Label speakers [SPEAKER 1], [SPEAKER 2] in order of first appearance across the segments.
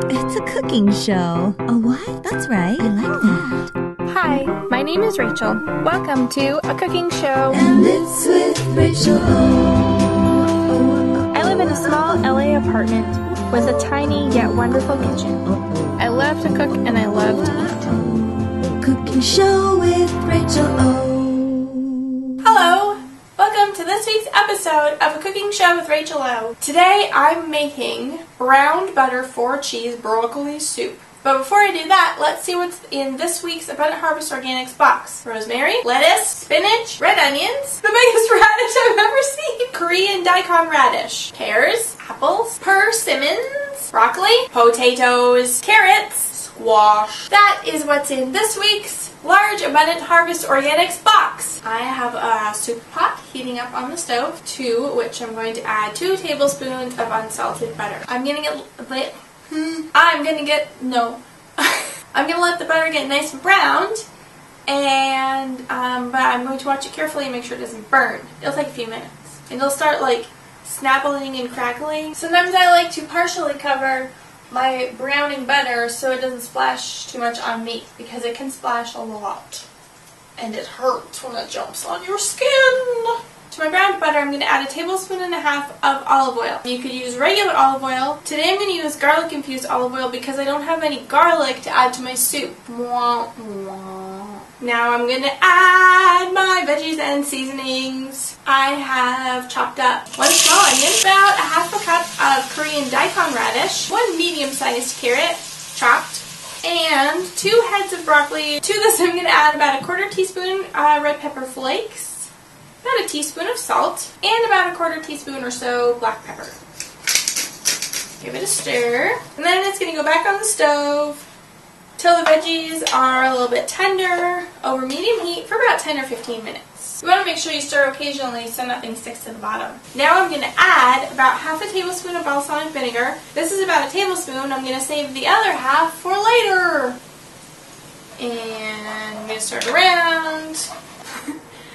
[SPEAKER 1] It's a cooking show. A what? That's right. I like that.
[SPEAKER 2] Hi, my name is Rachel. Welcome to a cooking show.
[SPEAKER 1] And it's with Rachel.
[SPEAKER 2] I live in a small LA apartment with a tiny yet wonderful kitchen. I love to cook and I love to eat.
[SPEAKER 1] Cooking show with Rachel O.
[SPEAKER 2] Hello! Welcome to this week's episode of A Cooking Show with Rachel O. Today I'm making browned butter 4-cheese broccoli soup. But before I do that, let's see what's in this week's Abundant Harvest Organics box. Rosemary, lettuce, spinach, red onions, the biggest radish I've ever seen, Korean daikon radish, pears, apples, persimmons, broccoli, potatoes, carrots, squash. That is what's in this week's large Abundant Harvest Organics box. I have a soup pot heating up on the stove, to which I'm going to add 2 tablespoons of unsalted butter. I'm gonna let the butter get nice and browned, and but I'm going to watch it carefully and make sure it doesn't burn. It'll take a few minutes, and it'll start like snapping and crackling. Sometimes I like to partially cover my browning butter so it doesn't splash too much on meat, because it can splash a lot and it hurts when it jumps on your skin. To my browned butter, I'm going to add 1.5 tablespoons of olive oil. You could use regular olive oil. Today I'm going to use garlic infused olive oil because I don't have any garlic to add to my soup. Now I'm going to add my veggies and seasonings. I have chopped up 1 small onion, about 1/2 cup of Korean daikon radish, 1 medium-sized carrot chopped, and 2 heads of broccoli. To this I'm going to add about 1/4 teaspoon red pepper flakes, about 1 teaspoon of salt, and about 1/4 teaspoon or so black pepper. Give it a stir, and then it's going to go back on the stove till the veggies are a little bit tender over medium heat for about 10 or 15 minutes. You want to make sure you stir occasionally so nothing sticks to the bottom. Now I'm going to add about 1/2 tablespoon of balsamic vinegar. This is about 1 tablespoon. I'm going to save the other half for later. And I'm going to stir it around.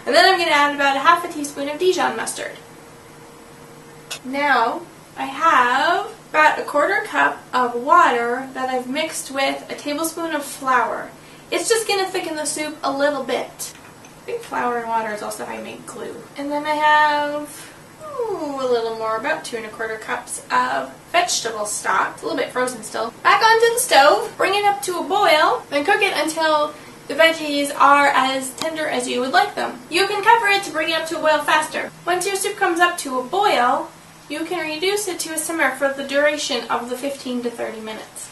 [SPEAKER 2] And then I'm going to add about 1/2 teaspoon of Dijon mustard. Now I have about 1/4 cup of water that I've mixed with 1 tablespoon of flour. It's just going to thicken the soup a little bit. I think flour and water is also how you make glue. And then I have a little more, about 2 1/4 cups of vegetable stock. It's a little bit frozen still. Back onto the stove, bring it up to a boil, and cook it until the veggies are as tender as you would like them. You can cover it to bring it up to a boil faster. Once your soup comes up to a boil, you can reduce it to a simmer for the duration of the 15 to 30 minutes.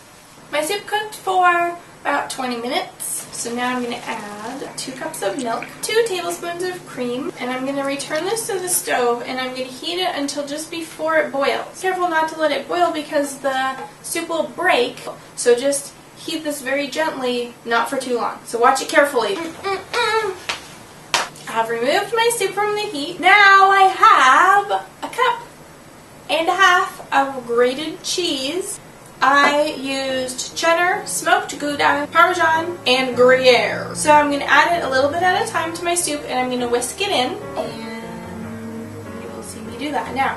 [SPEAKER 2] My soup cooked for about 20 minutes, so now I'm going to add 2 cups of milk, 2 tablespoons of cream, and I'm going to return this to the stove, and I'm going to heat it until just before it boils. Careful not to let it boil because the soup will break, so just heat this very gently, not for too long. So watch it carefully. I've removed my soup from the heat. Now I have 1.5 cups of grated cheese. I used cheddar, smoked Gouda, Parmesan, and Gruyere. So I'm going to add it a little bit at a time to my soup, and I'm going to whisk it in, and you will see me do that now.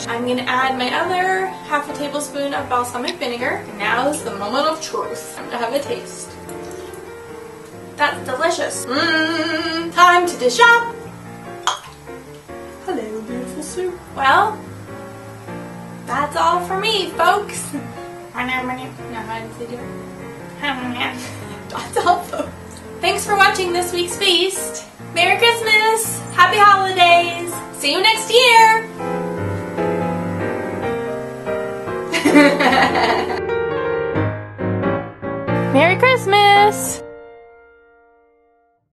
[SPEAKER 2] I'm going to add my other 1/2 tablespoon of balsamic vinegar. Now is the moment of truth. I'm going to have a taste. That's delicious. Time to dish up. Hello, beautiful soup. Well, that's all for me, folks. No, how does he do it? That's all, folks. Thanks for watching this week's feast. Merry Christmas. Happy holidays. See you next year. Merry Christmas!